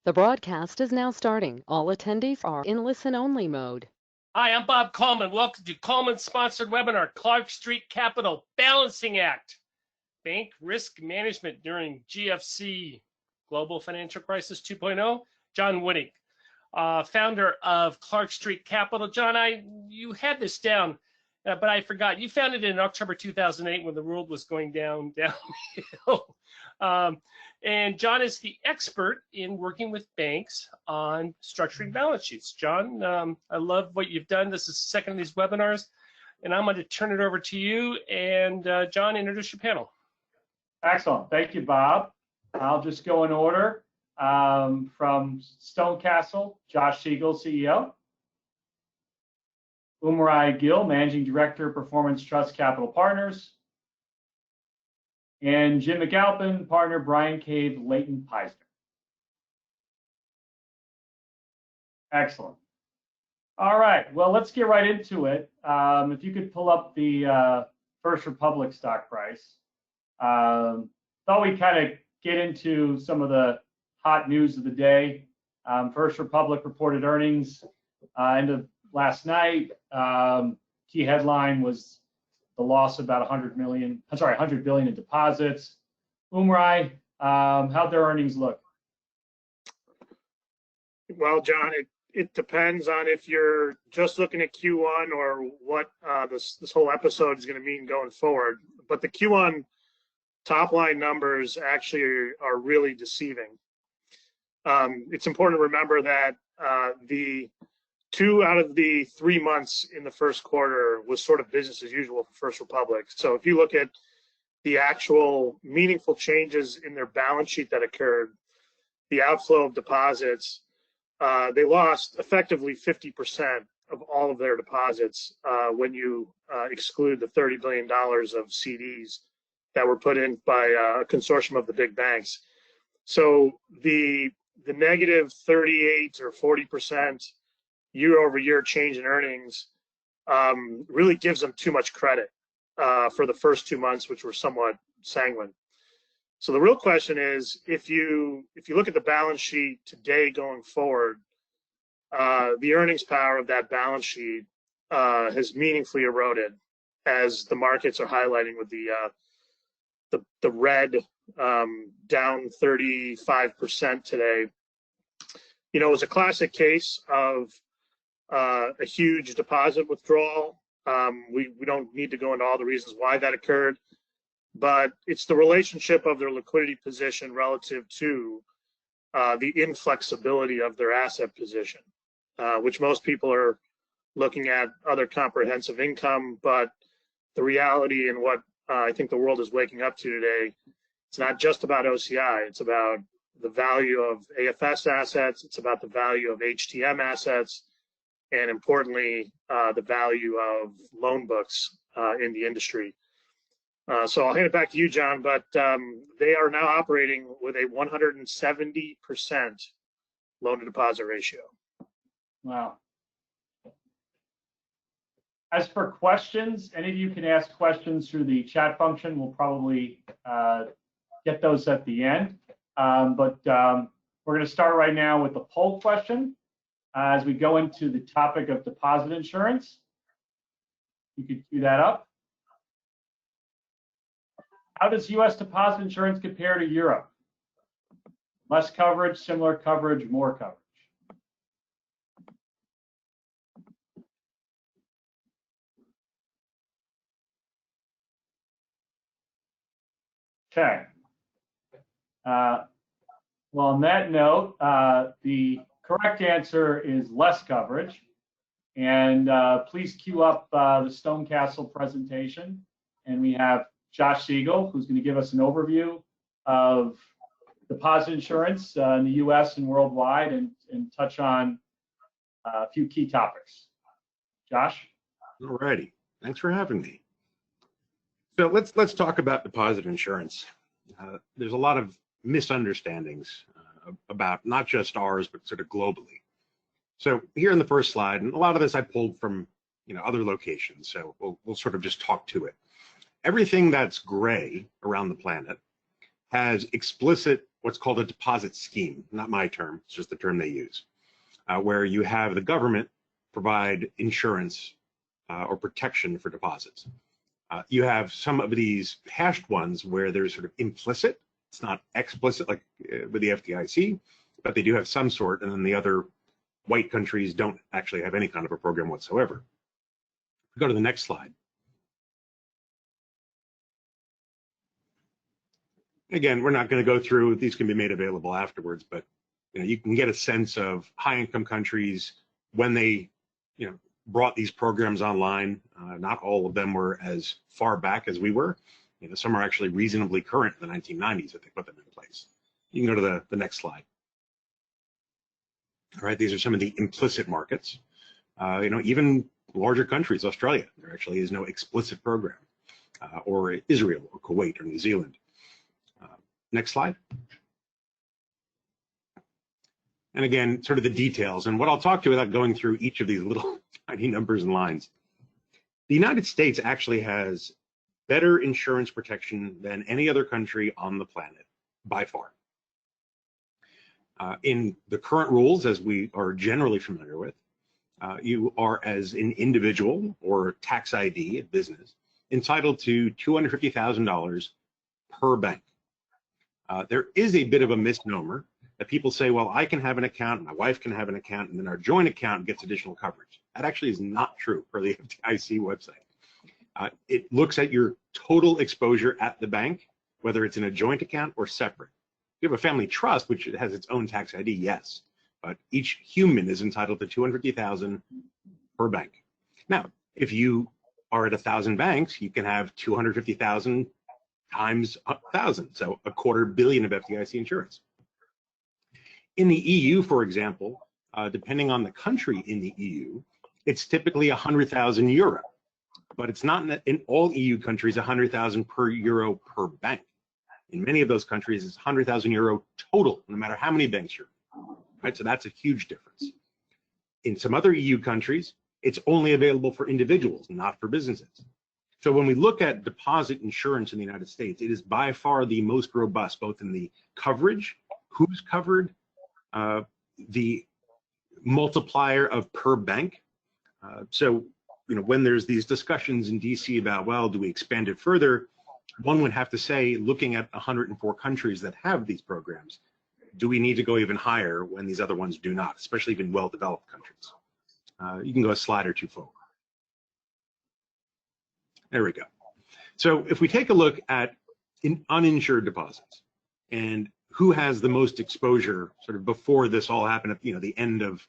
The broadcast is now starting. All attendees are in listen-only mode. Hi, I'm Bob Coleman. Welcome to Coleman sponsored webinar, Clark Street Capital Balancing Act, Bank Risk Management during GFC, Global Financial Crisis 2.0. John Winick, founder of Clark Street Capital. John, you had this down, but I forgot. You founded it in October 2008 when the world was going downhill. And John is the expert in working with banks on structuring balance sheets. John, I love what you've done. This is the second of these webinars, and I'm going to turn it over to you. And John, introduce your panel. Excellent. Thank you, Bob. I'll just go in order. From StoneCastle, Josh Siegel, CEO. Umrai Gill, Managing Director, Performance Trust Capital Partners. And Jim McAlpin, partner, Bryan Cave, Leighton, Paisner. Excellent. All right, well, let's get right into it. If you could pull up the First Republic stock price. Thought we'd kind of get into some of the hot news of the day. First Republic reported earnings end of last night. Key headline was the loss of about $100 billion in deposits. Umrai, how'd their earnings look? Well, John, it depends on if you're just looking at Q1 or what this whole episode is going to mean going forward. But the Q1 top line numbers actually are really deceiving. It's important to remember that the 2 out of the 3 months in the first quarter was sort of business as usual for First Republic. So if you look at the actual meaningful changes in their balance sheet that occurred, the outflow of deposits, they lost effectively 50% of all of their deposits when you exclude the $30 billion of CDs that were put in by a consortium of the big banks. So the negative 38 or 40% year-over-year change in earnings really gives them too much credit for the first 2 months, which were somewhat sanguine. So the real question is, if you look at the balance sheet today going forward, the earnings power of that balance sheet has meaningfully eroded, as the markets are highlighting with the red down 35% today. You know, it was a classic case of a huge deposit withdrawal. We don't need to go into all the reasons why that occurred, but it's the relationship of their liquidity position relative to the inflexibility of their asset position, which most people are looking at other comprehensive income. But the reality and what I think the world is waking up to today, it's not just about OCI. It's about the value of AFS assets. It's about the value of HTM assets. And importantly, the value of loan books in the industry. So I'll hand it back to you, John, but they are now operating with a 170% loan to deposit ratio. Wow. As for questions, any of you can ask questions through the chat function. We'll probably get those at the end. But we're going to start right now with the poll question. As we go into the topic of deposit insurance, you could cue that up. How does U.S. deposit insurance compare to Europe? Less coverage, similar coverage, more coverage? Okay. Well, on that note, the correct answer is less coverage. And please queue up the StoneCastle presentation. And we have Josh Siegel, who's going to give us an overview of deposit insurance in the U.S. and worldwide, and touch on a few key topics. Josh? All righty. Thanks for having me. So let's talk about deposit insurance. There's a lot of misunderstandings about not just ours, but sort of globally. So here in the first slide, and a lot of this I pulled from other locations, so we'll sort of just talk to it. Everything that's gray around the planet has explicit what's called a deposit scheme. Not my term, it's just the term they use, where you have the government provide insurance or protection for deposits. You have some of these hashed ones where there's sort of implicit, it's not explicit like with the FDIC, but they do have some sort, and then the other white countries don't actually have any kind of a program whatsoever. Go to the next slide. Again, we're not going to go through, these can be made available afterwards, but you can get a sense of high income countries when they brought these programs online. Not all of them were as far back as we were. Some are actually reasonably current in the 1990s that they put them in place. You can go to the next slide. All right, these are some of the implicit markets. Even larger countries, Australia, there actually is no explicit program, or Israel, or Kuwait, or New Zealand. Next slide. And again, sort of the details. And what I'll talk to without going through each of these little tiny numbers and lines. The United States actually has better insurance protection than any other country on the planet, by far. In the current rules, as we are generally familiar with, you are, as an individual or tax ID at business, entitled to $250,000 per bank. There is a bit of a misnomer that people say, well, I can have an account, my wife can have an account, and then our joint account gets additional coverage. That actually is not true per the FDIC website. It looks at your total exposure at the bank, whether it's in a joint account or separate. If you have a family trust, which has its own tax ID, yes, but each human is entitled to $250,000 per bank. Now, if you are at 1,000 banks, you can have 250,000 times 1,000, so $250 million of FDIC insurance. In the EU, for example, depending on the country in the EU, it's typically 100,000 euro, but it's not in all EU countries 100,000 per euro per bank. In many of those countries, it's 100,000 euro total, no matter how many banks you're in, right? So that's a huge difference. In some other EU countries, it's only available for individuals, not for businesses. So when we look at deposit insurance in the United States, it is by far the most robust, both in the coverage, who's covered, the multiplier of per bank. So when there's these discussions in DC about, well, do we expand it further? One would have to say, looking at 104 countries that have these programs, do we need to go even higher when these other ones do not, especially even well-developed countries? You can go a slide or two forward. There we go. So if we take a look at uninsured deposits and who has the most exposure sort of before this all happened at the end of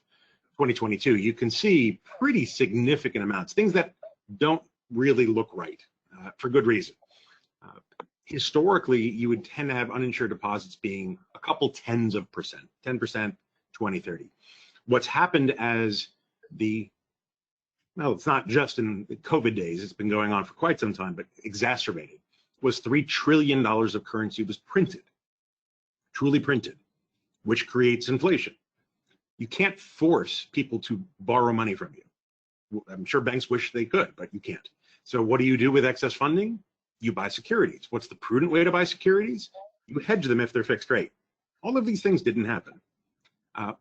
2022, you can see pretty significant amounts, things that don't really look right for good reason. Historically, you would tend to have uninsured deposits being a couple tens of percent, 10%, 20, 30. What's happened as well, it's not just in the COVID days, it's been going on for quite some time, but exacerbated, was $3 trillion of currency was printed, truly printed, which creates inflation. You can't force people to borrow money from you. I'm sure banks wish they could, but you can't. So what do you do with excess funding? You buy securities. What's the prudent way to buy securities? You hedge them if they're fixed rate. All of these things didn't happen.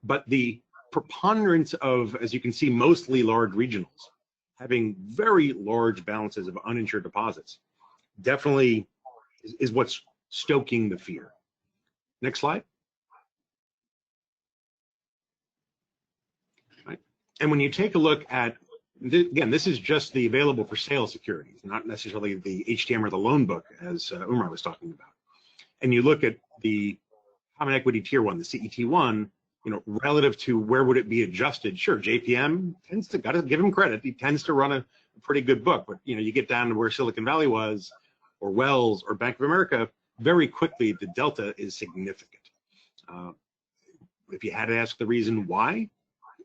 But the preponderance of, as you can see, mostly large regionals having very large balances of uninsured deposits definitely is what's stoking the fear. Next slide. Right. And when you take a look at, again, this is just the available for sale securities, not necessarily the HTM or the loan book, as Umrai was talking about. And you look at the common equity tier one, the CET1, relative to where would it be adjusted? Sure, JPM tends to, got to give him credit, he tends to run a pretty good book, but you get down to where Silicon Valley was, or Wells, or Bank of America, very quickly the delta is significant. If you had to ask the reason why,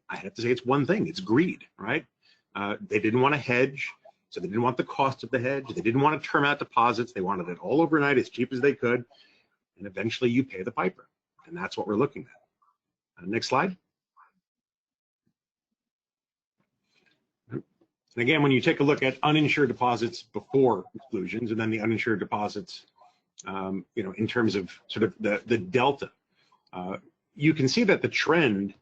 I have to say it's one thing, it's greed, right? They didn't want to hedge, so they didn't want the cost of the hedge, they didn't want to term out deposits, they wanted it all overnight as cheap as they could, and eventually you pay the piper, and that's what we're looking at. Next slide. And again, when you take a look at uninsured deposits before exclusions and then the uninsured deposits in terms of sort of the delta. You can see that the trend,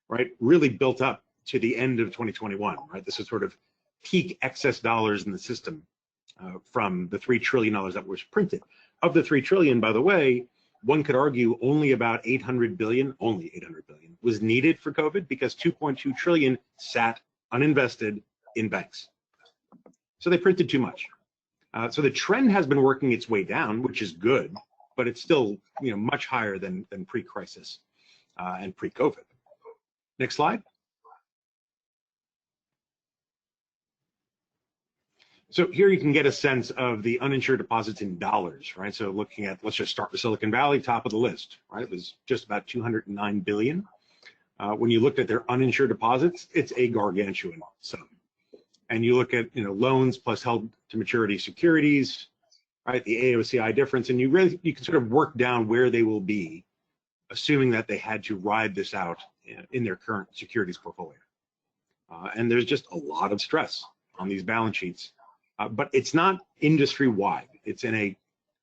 right, really built up to the end of 2021, right? This is sort of peak excess dollars in the system from the $3 trillion that was printed. Of the $3 trillion, by the way, one could argue only about 800 billion, only 800 billion, was needed for COVID because 2.2 trillion sat uninvested in banks. So they printed too much. So the trend has been working its way down, which is good, but it's still much higher than pre-crisis and pre-COVID. Next slide. So here you can get a sense of the uninsured deposits in dollars, right? So looking at, let's just start with Silicon Valley, top of the list, right? It was just about 209 billion. When you looked at their uninsured deposits, it's a gargantuan sum. And you look at loans plus held to maturity securities, right? The AOCI difference, and you can sort of work down where they will be, assuming that they had to ride this out in their current securities portfolio. And there's just a lot of stress on these balance sheets. But it's not industry-wide. It's in a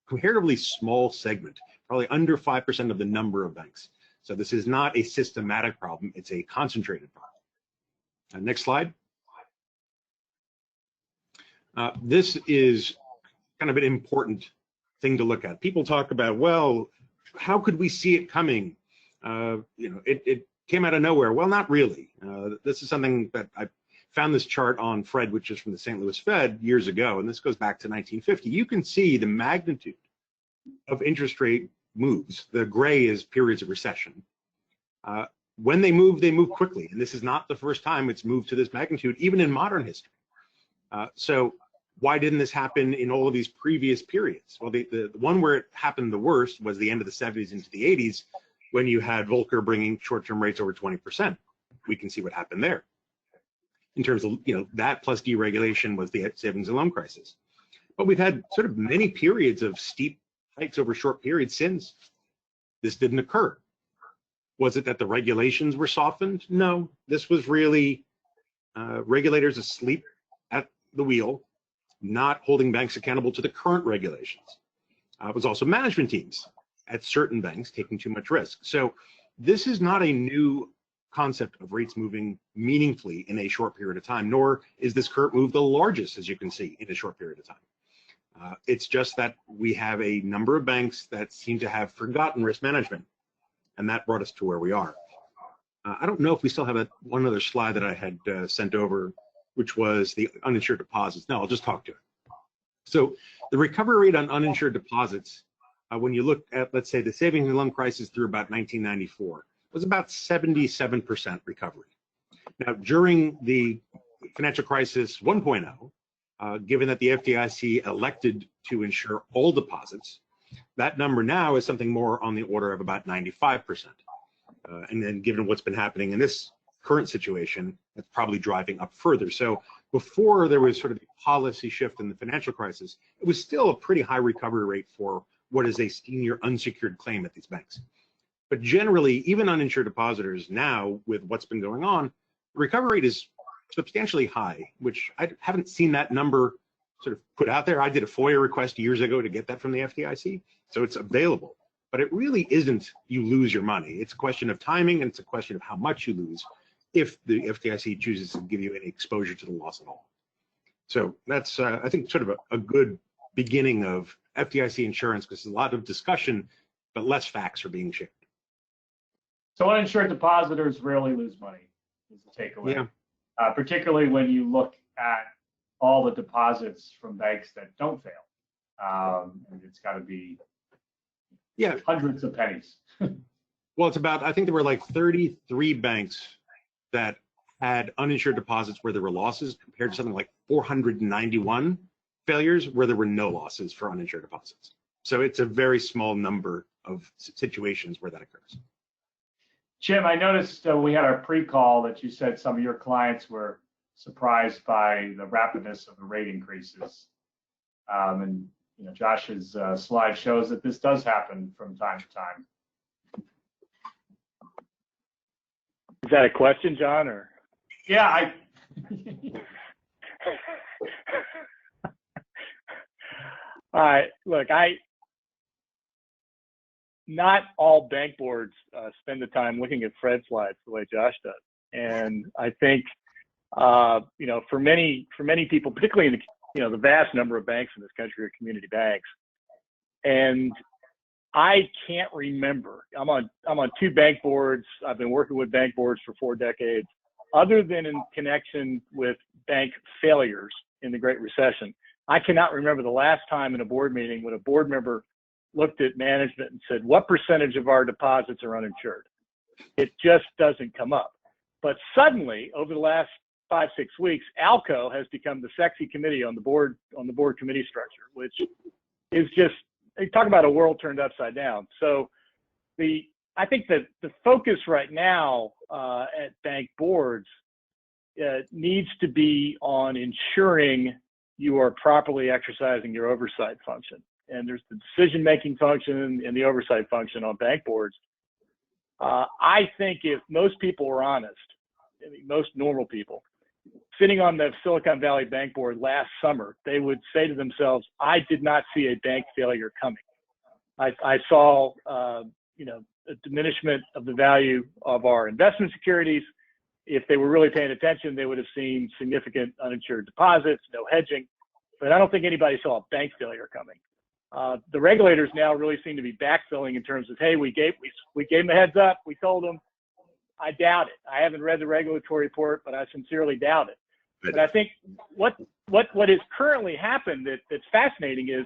comparatively small segment, probably under 5% of the number of banks. So this is not a systematic problem. It's a concentrated problem. Next slide. This is kind of an important thing to look at. People talk about, well, how could we see it coming? It came out of nowhere. Well, not really. This is something that I found this chart on Fred, which is from the St. Louis Fed years ago, and this goes back to 1950. You can see the magnitude of interest rate moves. The gray is periods of recession. When they move quickly, and this is not the first time it's moved to this magnitude, even in modern history. So why didn't this happen in all of these previous periods? Well, the one where it happened the worst was the end of the 70s into the 80s, when you had Volcker bringing short-term rates over 20%. We can see what happened there. In terms of, that plus deregulation was the savings and loan crisis. But we've had sort of many periods of steep hikes over short periods since this didn't occur. Was it that the regulations were softened? No, this was really regulators asleep at the wheel, not holding banks accountable to the current regulations. It was also management teams at certain banks taking too much risk. So this is not a new concept of rates moving meaningfully in a short period of time, nor is this current move the largest, as you can see, in a short period of time. It's just that we have a number of banks that seem to have forgotten risk management, and that brought us to where we are. I don't know if we still have one other slide that I had sent over, which was the uninsured deposits. No, I'll just talk to it. So the recovery rate on uninsured deposits, when you look at, let's say, the savings and loan crisis through about 1994, was about 77% recovery. Now, during the financial crisis 1.0, given that the FDIC elected to insure all deposits, that number now is something more on the order of about 95%. And then given what's been happening in this current situation, that's probably driving up further. So before there was sort of a policy shift in the financial crisis, it was still a pretty high recovery rate for what is a senior unsecured claim at these banks. But generally, even uninsured depositors now, with what's been going on, the recovery rate is substantially high, which I haven't seen that number sort of put out there. I did a FOIA request years ago to get that from the FDIC, so it's available. But it really isn't you lose your money. It's a question of timing, and it's a question of how much you lose if the FDIC chooses to give you any exposure to the loss at all. So that's, I think, sort of a good beginning of FDIC insurance, because there's a lot of discussion, but less facts are being shared. So uninsured depositors rarely lose money, is the takeaway. Yeah. Particularly when you look at all the deposits from banks that don't fail. And it's got to be hundreds of pennies. Well, it's about, I think there were like 33 banks that had uninsured deposits where there were losses, compared to something like 491 failures where there were no losses for uninsured deposits. So it's a very small number of situations where that occurs. Jim, I noticed we had our pre-call that you said some of your clients were surprised by the rapidness of the rate increases. And Josh's slide shows that this does happen from time to time. Is that a question, John, or? Yeah, All right, look, not all bank boards spend the time looking at Fred slides the way Josh does. And I think, for many people, particularly in the vast number of banks in this country are community banks. And I can't remember. I'm on 2 bank boards. I've been working with bank boards for 4 decades. Other than in connection with bank failures in the Great Recession, I cannot remember the last time in a board meeting when a board member looked at management and said, what percentage of our deposits are uninsured? It just doesn't come up. But suddenly, over the last 5-6 weeks, ALCO has become the sexy committee on the board committee structure, which is just, they talk about a world turned upside down. So I think that the focus right now at bank boards needs to be on ensuring you are properly exercising your oversight function. And there's the decision-making function and the oversight function on bank boards. I think if most people were honest, most normal people, sitting on the Silicon Valley Bank board last summer, they would say to themselves, I did not see a bank failure coming. I saw, a diminishment of the value of our investment securities. If they were really paying attention, they would have seen significant uninsured deposits, no hedging. But I don't think anybody saw a bank failure coming. The regulators now really seem to be backfilling in terms of, hey, we gave them a heads up, we told them. I doubt it. I haven't read the regulatory report, but I sincerely doubt it. But I think what has currently happened that's fascinating is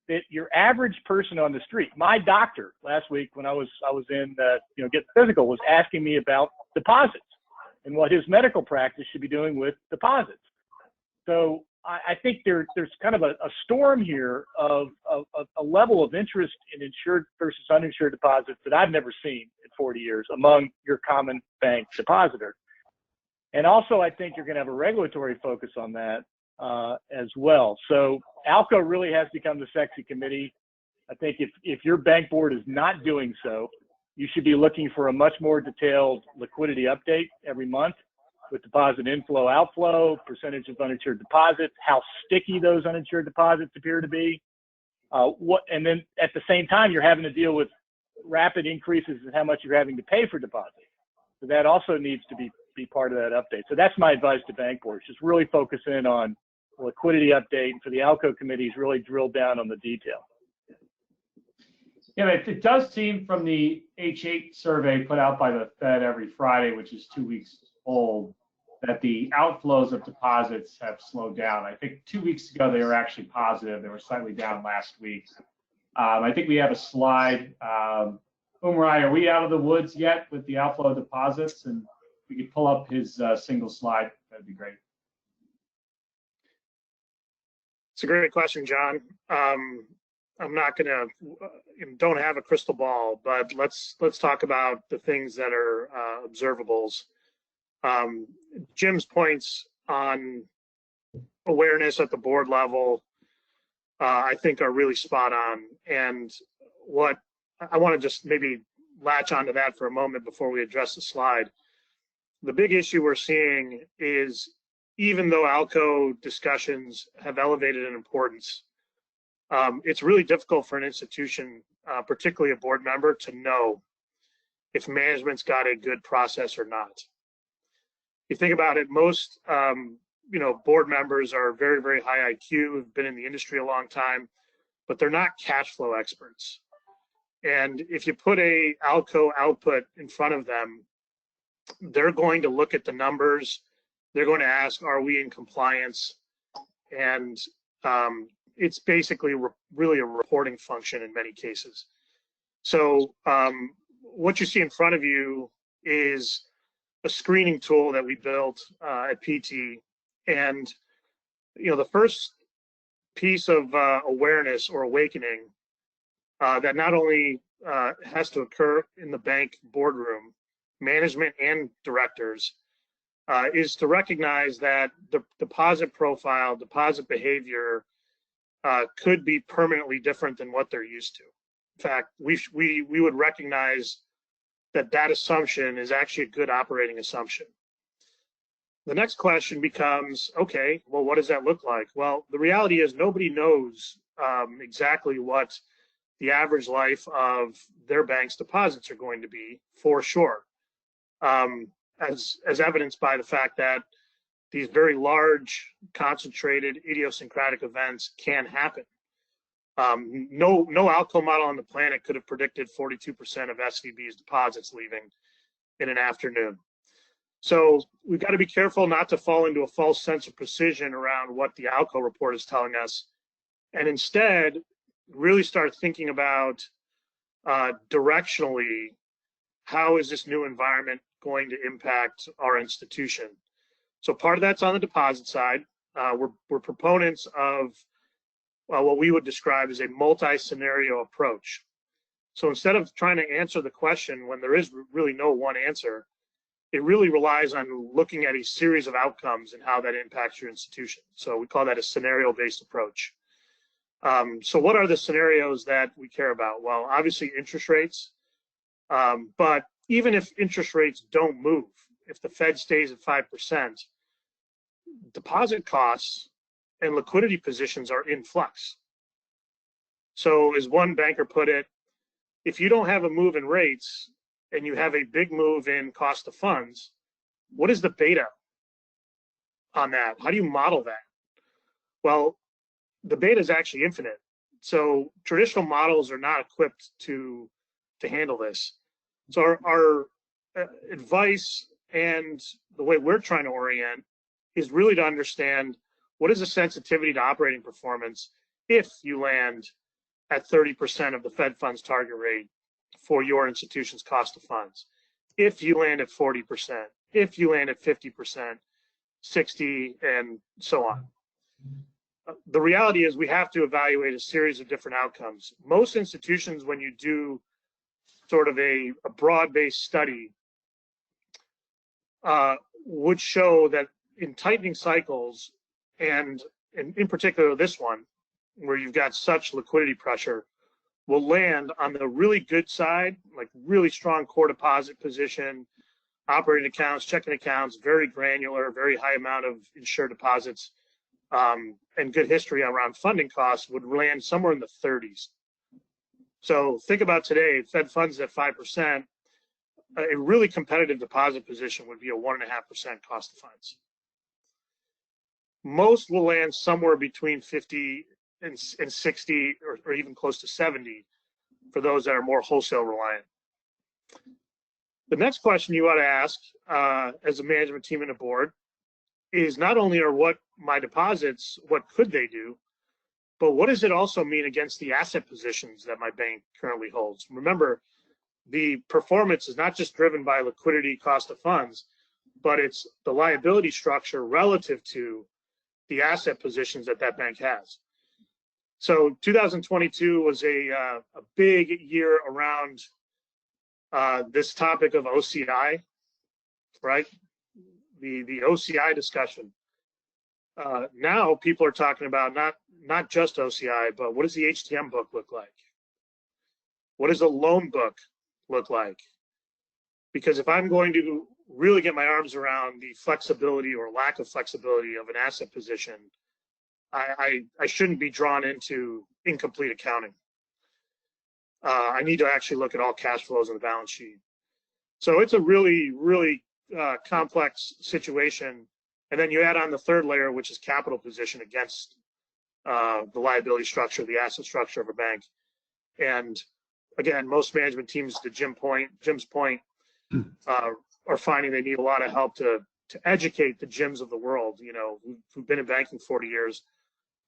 that your average person on the street, my doctor last week when I was in getting physical, was asking me about deposits and what his medical practice should be doing with deposits. So I think there's kind of a storm here of a level of interest in insured versus uninsured deposits that I've never seen in 40 years among your common bank depositor. And also, I think you're going to have a regulatory focus on that as well. So ALCO really has become the sexy committee. I think if your bank board is not doing so, you should be looking for a much more detailed liquidity update every month with deposit inflow, outflow, percentage of uninsured deposits, how sticky those uninsured deposits appear to be. And then at the same time, you're having to deal with rapid increases in how much you're having to pay for deposits. So that also needs to be part of that update. So that's my advice to bank boards, just really focus in on liquidity update, and for the ALCO committees, really drill down on the detail. Yeah, it does seem from the H8 survey put out by the Fed every Friday, which is 2 weeks old, that the outflows of deposits have slowed down. I think 2 weeks ago they were actually positive. They were slightly down last week. I think we have a slide. Umrai, are we out of the woods yet with the outflow deposits? And we could pull up his single slide. That'd be great. It's a great question, John. I'm not gonna, don't have a crystal ball, but let's talk about the things that are observables. Jim's points on awareness at the board level, I think are really spot on. And what I want to just maybe latch onto that for a moment before we address the slide. The big issue we're seeing is, even though ALCO discussions have elevated in importance, it's really difficult for an institution, particularly a board member, to know if management's got a good process or not. You think about it, most board members are very, very high IQ, have been in the industry a long time, but they're not cash flow experts. And if you put a ALCO output in front of them, they're going to look at the numbers. They're going to ask, are we in compliance? And it's basically really a reporting function in many cases. So what you see in front of you is a screening tool that we built at PT. And the first piece of awareness or awakening that not only has to occur in the bank boardroom, management and directors, is to recognize that the deposit profile, deposit behavior could be permanently different than what they're used to. In fact, we would recognize that assumption is actually a good operating assumption. The next question becomes, okay, well, what does that look like? Well, the reality is nobody knows exactly what the average life of their bank's deposits are going to be, for sure, as evidenced by the fact that these very large, concentrated, idiosyncratic events can happen. No outcome model on the planet could have predicted 42% of SVB's deposits leaving in an afternoon. So we've got to be careful not to fall into a false sense of precision around what the ALCO report is telling us, and instead really start thinking about directionally, how is this new environment going to impact our institution? So part of that's on the deposit side. We're proponents of what we would describe as a multi-scenario approach. So instead of trying to answer the question when there is really no one answer, it really relies on looking at a series of outcomes and how that impacts your institution. So we call that a scenario-based approach. So what are the scenarios that we care about? Well, obviously interest rates, but even if interest rates don't move, if the Fed stays at 5%, deposit costs and liquidity positions are in flux. So as one banker put it, if you don't have a move in rates and you have a big move in cost of funds, what is the beta on that? How do you model that? Well, the beta is actually infinite. So traditional models are not equipped to handle this. So our advice and the way we're trying to orient is really to understand what is the sensitivity to operating performance if you land at 30% of the Fed funds target rate for your institution's cost of funds, if you land at 40%, if you land at 50%, 60, and so on. The reality is we have to evaluate a series of different outcomes. Most institutions, when you do sort of a broad-based study, would show that in tightening cycles, and in particular this one, where you've got such liquidity pressure, will land on the really good side, like really strong core deposit position, operating accounts, checking accounts, very granular, very high amount of insured deposits, and good history around funding costs would land somewhere in the 30s. So think about today, Fed funds at 5%, a really competitive deposit position would be a 1.5% cost of funds. Most will land somewhere between 50 and 60 or even close to 70 for those that are more wholesale reliant. The next question you ought to ask as a management team and a board is not only are what my deposits, what could they do, but what does it also mean against the asset positions that my bank currently holds? Remember, the performance is not just driven by liquidity, cost of funds, but it's the liability structure relative to the asset positions that that bank has. So 2022 was a big year around this topic of OCI, right? The OCI discussion. Now people are talking about not just OCI, but what does the HTM book look like? What does a loan book look like? Because if I'm going to really get my arms around the flexibility or lack of flexibility of an asset position, I shouldn't be drawn into incomplete accounting. I need to actually look at all cash flows on the balance sheet. So it's a really, really complex situation. And then you add on the third layer, which is capital position against the liability structure, the asset structure of a bank. And again, most management teams, to Jim's point, are finding they need a lot of help to educate the Jims of the world, you know, who've been in banking 40 years,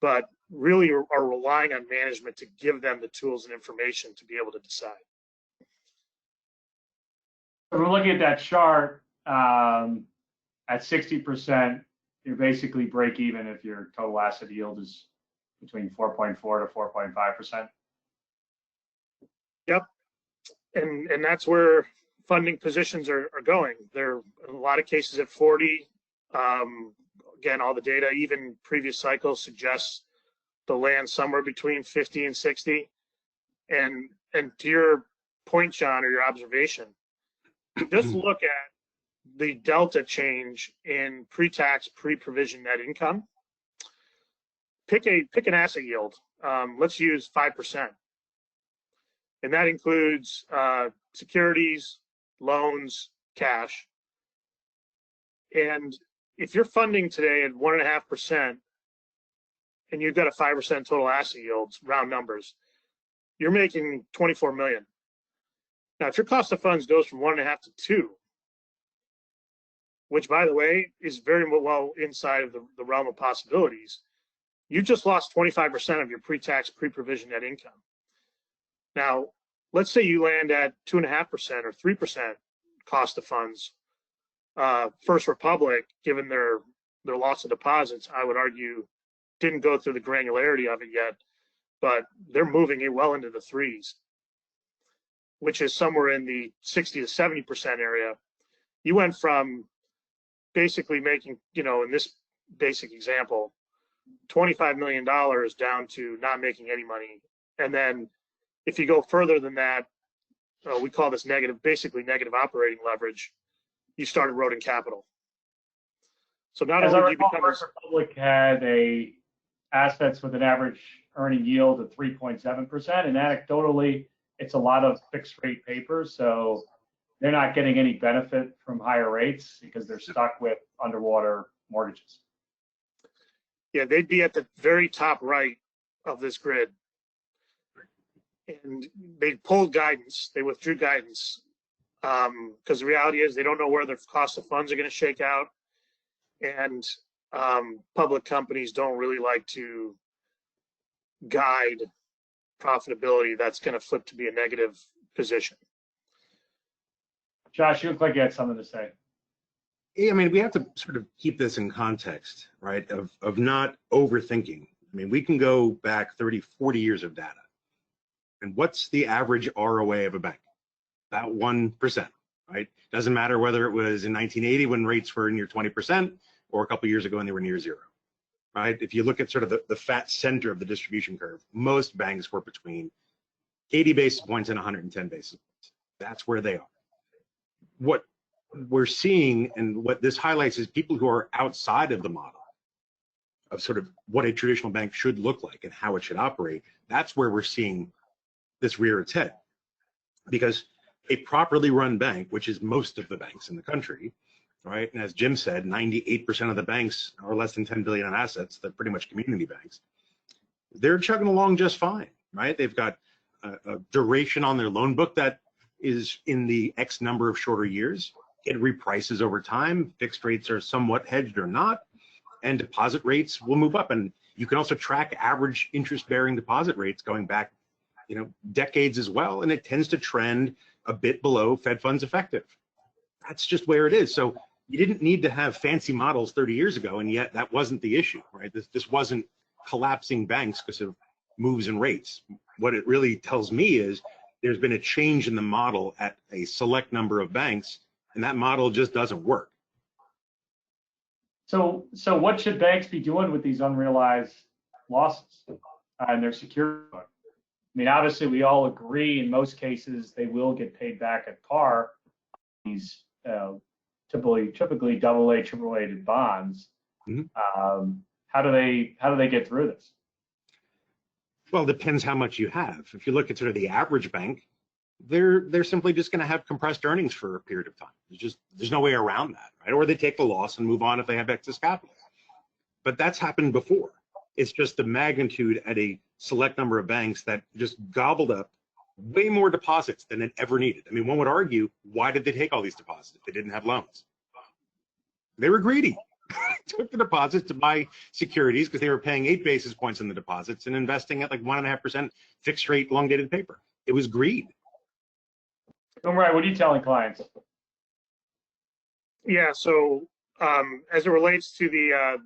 but really are relying on management to give them the tools and information to be able to decide. We're looking at that chart. At 60%, you're basically break even if your total asset yield is between 4.4 to 4.5%. Yep, and that's where funding positions are going. They're in a lot of cases at 40. Again, all the data, even previous cycles, suggests they'll land somewhere between 50 and 60. And to your point, John, or your observation, just look at the delta change in pre-tax, pre-provision net income. Pick an asset yield. Let's use 5%. And that includes securities, loans, cash. And if you're funding today at 1.5% and you've got a 5% total asset yields, round numbers, you're making 24 million. Now, if your cost of funds goes from 1.5 to 2, which by the way is very well inside of the realm of possibilities, you just lost 25% of your pre-tax, pre-provision net income. Now, let's say you land at 2.5% or 3% cost of funds. First Republic, given their loss of deposits, I would argue didn't go through the granularity of it yet, but they're moving it well into the threes, which is somewhere in the 60 to 70% area. You went from basically making, in this basic example, $25 million down to not making any money. And then if you go further than that, we call this basically negative operating leverage, you start eroding capital. So not As only I do you recall, become First Republic had assets with an average earning yield of 3.7%, and anecdotally, it's a lot of fixed rate papers, so they're not getting any benefit from higher rates because they're stuck with underwater mortgages. Yeah, they'd be at the very top right of this grid. And they pulled guidance, they withdrew guidance, because the reality is they don't know where their cost of funds are going to shake out. And public companies don't really like to guide profitability that's going to flip to be a negative position. Josh, you look like you had something to say. Yeah, I mean, we have to sort of keep this in context, right, of not overthinking. I mean, we can go back 30, 40 years of data. And what's the average ROA of a bank? About 1%, right? Doesn't matter whether it was in 1980 when rates were near 20% or a couple of years ago when they were near zero, right? If you look at sort of the fat center of the distribution curve, most banks were between 80 basis points and 110 basis points. That's where they are. What we're seeing and what this highlights is people who are outside of the model of sort of what a traditional bank should look like and how it should operate. That's where we're seeing this rear its head, because a properly run bank, which is most of the banks in the country, right? And as Jim said, 98% of the banks are less than 10 billion in assets. They're pretty much community banks. They're chugging along just fine, right? They've got a duration on their loan book that is in the X number of shorter years. It reprices over time. Fixed rates are somewhat hedged or not, and deposit rates will move up. And you can also track average interest-bearing deposit rates going back, decades as well, and it tends to trend a bit below Fed funds effective. That's just where it is. So you didn't need to have fancy models 30 years ago, and yet that wasn't the issue, right? This wasn't collapsing banks because of moves in rates. What it really tells me is there's been a change in the model at a select number of banks, and that model just doesn't work. So what should banks be doing with these unrealized losses in their security book? I mean, obviously, we all agree in most cases they will get paid back at par. These typically AA, triple rated bonds. Mm-hmm. How do they get through this? Well, it depends how much you have. If you look at sort of the average bank, they're simply just going to have compressed earnings for a period of time. There's no way around that, right? Or they take the loss and move on if they have excess capital. But that's happened before. It's just the magnitude at a select number of banks that just gobbled up way more deposits than it ever needed. I mean, one would argue, why did they take all these deposits if they didn't have loans? They were greedy. Took the deposits to buy securities because they were paying 8 basis points in the deposits and investing at like 1.5% fixed rate long dated paper. It was greed. Umrai, what are you telling clients? Yeah, so as it relates to the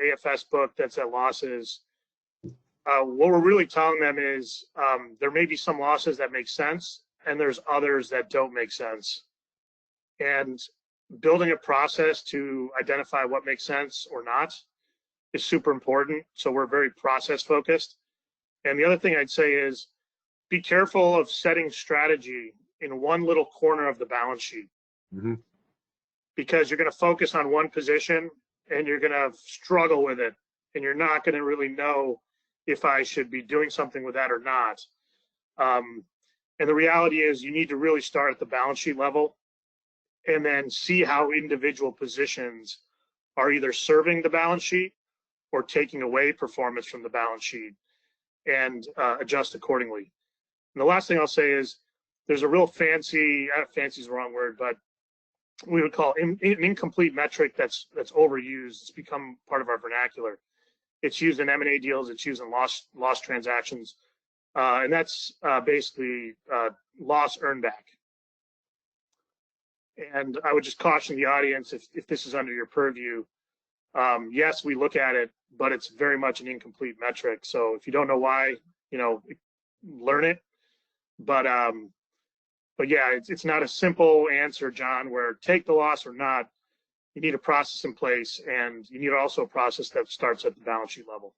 AFS book that's at losses, what we're really telling them is there may be some losses that make sense, and there's others that don't make sense. And building a process to identify what makes sense or not is super important. So we're very process focused. And the other thing I'd say is be careful of setting strategy in one little corner of the balance sheet. Mm-hmm. Because you're going to focus on one position and you're going to struggle with it, and you're not going to really know if I should be doing something with that or not. And the reality is you need to really start at the balance sheet level and then see how individual positions are either serving the balance sheet or taking away performance from the balance sheet and adjust accordingly. And the last thing I'll say is there's a real fancy is the wrong word, but we would call an incomplete metric that's overused. It's become part of our vernacular. It's used in M&A deals. It's used in loss transactions. And that's basically loss earn back. And I would just caution the audience, if this is under your purview, yes, we look at it, but it's very much an incomplete metric. So if you don't know why, learn it. But yeah, it's not a simple answer, John, where take the loss or not. You need a process in place, and you need also a process that starts at the balance sheet level.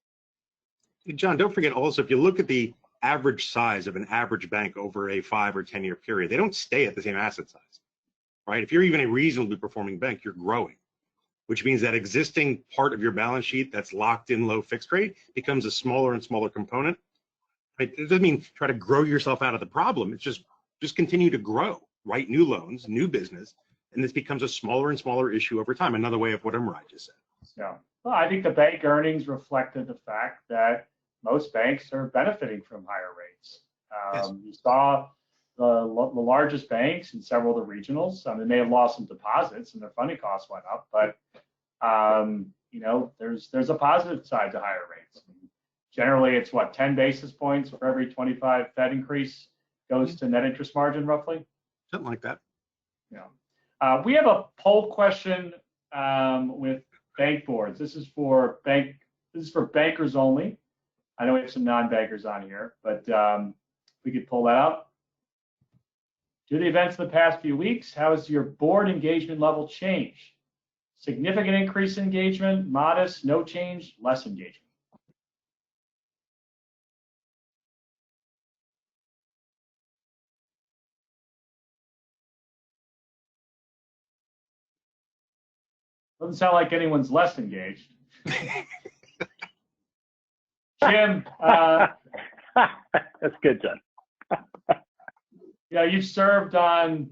John, don't forget also, if you look at the average size of an average bank over a 5 or 10 year period, they don't stay at the same asset size, right? If you're even a reasonably performing bank, you're growing, which means that existing part of your balance sheet that's locked in low fixed rate becomes a smaller and smaller component. Right? It doesn't mean try to grow yourself out of the problem. It's just continue to grow, write new loans, new business, and this becomes a smaller and smaller issue over time. Another way of what Umrai just said. Yeah. Well, I think the bank earnings reflected the fact that most banks are benefiting from higher rates. Yes. You saw the largest banks and several of the regionals. I mean, they may have lost some deposits and their funding costs went up, but there's a positive side to higher rates. Generally, it's 10 basis points for every 25 Fed increase goes to net interest margin, roughly. Something like that. Yeah. We have a poll question with bank boards. This is for bankers only. I know we have some non-bankers on here, but we could pull that up. Due to the events of the past few weeks, how has your board engagement level changed? Significant increase in engagement, modest, no change, less engagement. Doesn't sound like anyone's less engaged. Jim, that's good, John. You serve on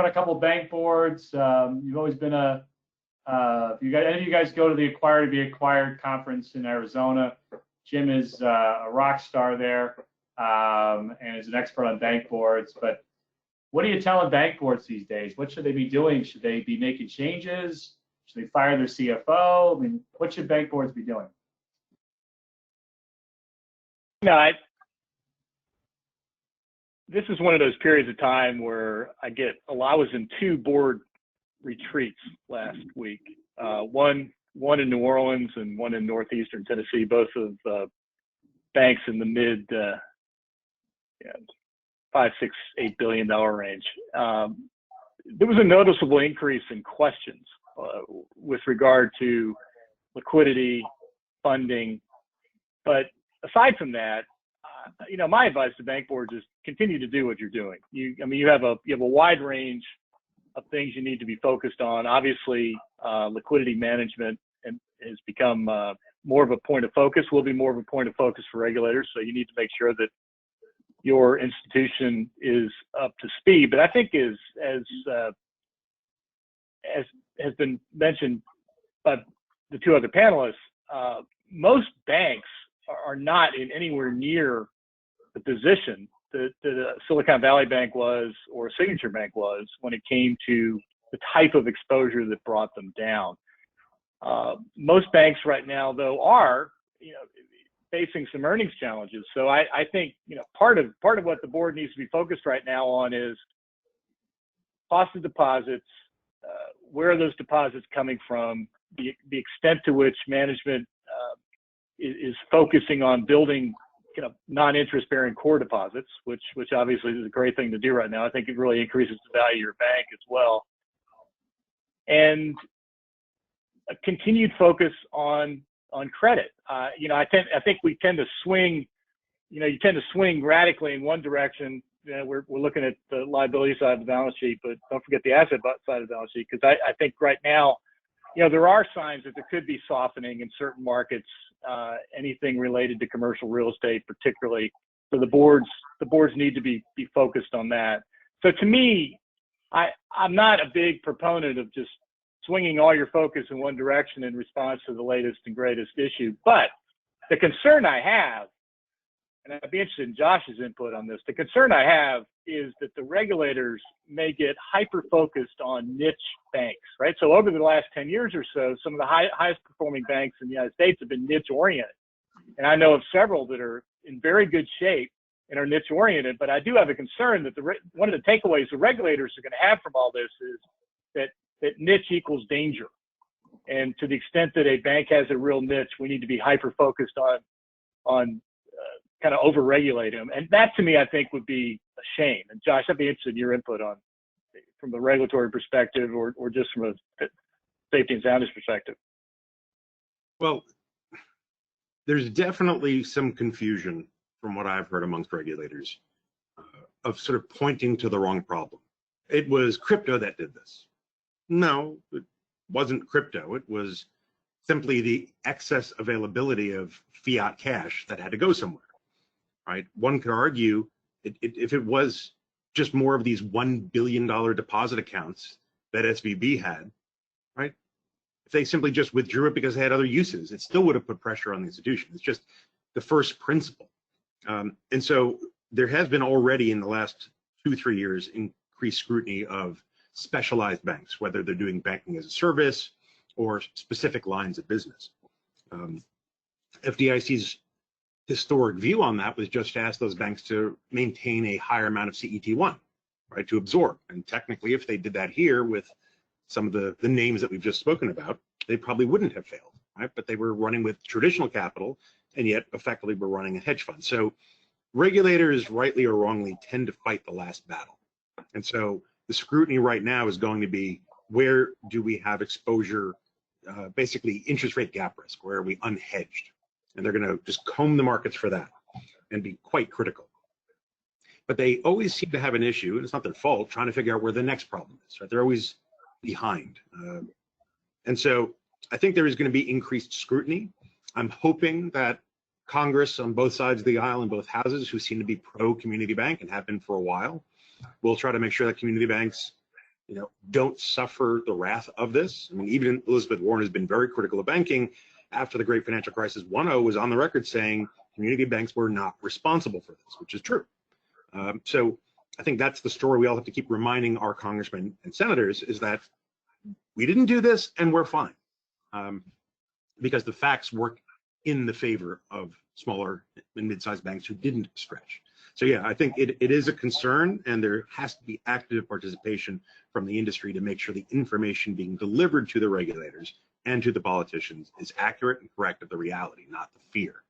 a couple of bank boards. You've always been any of you guys go to the Acquire to Be Acquired conference in Arizona? Jim is a rock star there and is an expert on bank boards. But what are you telling bank boards these days? What should they be doing? Should they be making changes? Should they fire their CFO? I mean, what should bank boards be doing? This is one of those periods of time where I was in 2 board retreats last week, one in New Orleans and one in northeastern Tennessee, both of banks in the mid $5, $6, $8 billion range. There was a noticeable increase in questions with regard to liquidity, funding, but aside from that, my advice to bank boards is continue to do what you're doing. You have a wide range of things you need to be focused on. Obviously, liquidity management has become more of a point of focus. Will be more of a point of focus for regulators. So you need to make sure that your institution is up to speed. But I think as has been mentioned by the 2 other panelists, most banks are not in anywhere near the position that Silicon Valley Bank was or Signature Bank was when it came to the type of exposure that brought them down. Most banks right now, though, are facing some earnings challenges. So I think part of what the board needs to be focused right now on is cost of deposits. Where are those deposits coming from? The extent to which management is focusing on building non-interest-bearing core deposits, which obviously is a great thing to do right now. I think it really increases the value of your bank as well. And a continued focus on credit. I think we tend to swing. You tend to swing radically in one direction. We're looking at the liability side of the balance sheet, but don't forget the asset side of the balance sheet, because I think right now, there are signs that there could be softening in certain markets, anything related to commercial real estate, particularly So the boards need to be focused on that. So to me, I'm not a big proponent of just swinging all your focus in one direction in response to the latest and greatest issue. But the concern I have, and I'd be interested in Josh's input on this, the concern I have is that the regulators may get hyper-focused on niche banks, right? So over the last 10 years or so, some of the highest performing banks in the United States have been niche-oriented. And I know of several that are in very good shape and are niche-oriented, but I do have a concern that one of the takeaways the regulators are going to have from all this is that niche equals danger. And to the extent that a bank has a real niche, we need to be hyper-focused on kind of over-regulate them. And that, to me, I think would be a shame. And Josh, I'd be interested in your input on from a regulatory perspective or just from a safety and soundness perspective. Well, there's definitely some confusion from what I've heard amongst regulators of sort of pointing to the wrong problem. It was crypto that did this. No, it wasn't crypto. It was simply the excess availability of fiat cash that had to go somewhere, right? One could argue if it was just more of these $1 billion deposit accounts that SVB had, right? If they simply just withdrew it because they had other uses, it still would have put pressure on the institution. It's just the first principle. And so there has been already in the last 2-3 years increased scrutiny of specialized banks, whether they're doing banking as a service or specific lines of business. FDIC's historic view on that was just to ask those banks to maintain a higher amount of CET1, right, to absorb. And technically, if they did that here with some of the names that we've just spoken about, they probably wouldn't have failed, right? But they were running with traditional capital and yet effectively were running a hedge fund. So regulators, rightly or wrongly, tend to fight the last battle. And so the scrutiny right now is going to be, where do we have exposure, basically interest rate gap risk, where are we unhedged? And they're going to just comb the markets for that and be quite critical. But they always seem to have an issue, and it's not their fault, trying to figure out where the next problem is, right? They're always behind. And so I think there is going to be increased scrutiny. I'm hoping that Congress on both sides of the aisle in both houses, who seem to be pro-community bank and have been for a while, will try to make sure that community banks, don't suffer the wrath of this. I mean, even Elizabeth Warren has been very critical of banking after the Great Financial Crisis. 1.0 was on the record saying community banks were not responsible for this, which is true. So I think that's the story we all have to keep reminding our congressmen and senators, is that we didn't do this and we're fine, because the facts work in the favor of smaller and mid-sized banks who didn't stretch. So yeah, I think it is a concern, and there has to be active participation from the industry to make sure the information being delivered to the regulators and to the politicians is accurate and correct of the reality, not the fear.